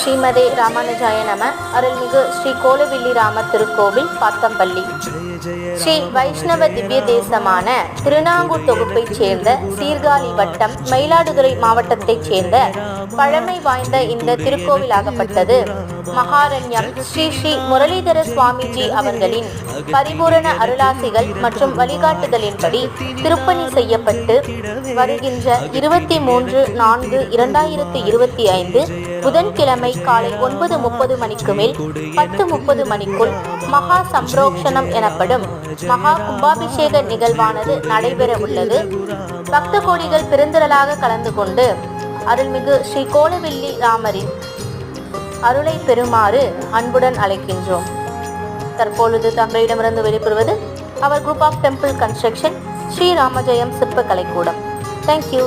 ஸ்ரீமதே ராமானுஜாய நம. அருள்மிகு ஸ்ரீ கோலவில்லி ராமர் திருக்கோவில், பாத்தம்பள்ளி. ஸ்ரீ வைஷ்ணவ திவ்ய தேசமான திருநாங்கூர் தொகுப்பைச் சேர்ந்த சீர்காழி வட்டம், மயிலாடுதுறை மாவட்டத்தைச் சேர்ந்த பழமை வாய்ந்த இந்த திருக்கோவிலாகப்பட்டது மகாரண்யம் ஸ்ரீ ஸ்ரீ முரளிதர சுவாமிஜி அவர்களின் பரிபூரண அருளாசிகள் மற்றும் வழிகாட்டுதலின்படி திருப்பணி செய்யப்பட்டு வருகின்ற 23/4/2025 புதன்கிழமை காலை 9:30 மணிக்கு மேல் 10:30 மணிக்குள் மகா சம்ரோக்ஷணம் எனப்படும் மகா கும்பாபிஷேக நிகழ்வானது நடைபெற உள்ளது. பக்த கோடிகள் பெருந்திரளாக கலந்து கொண்டு அருள்மிகு ஸ்ரீ கோலவில்லி ராமரின் அருளை பெறுமாறு அன்புடன் அழைக்கின்றோம். தற்பொழுது தங்களிடமிருந்து வெளிப்படுவது அவர் group of temple construction, Sri Ramajayam சிற்ப கலைக்கூடம். தேங்க்யூ.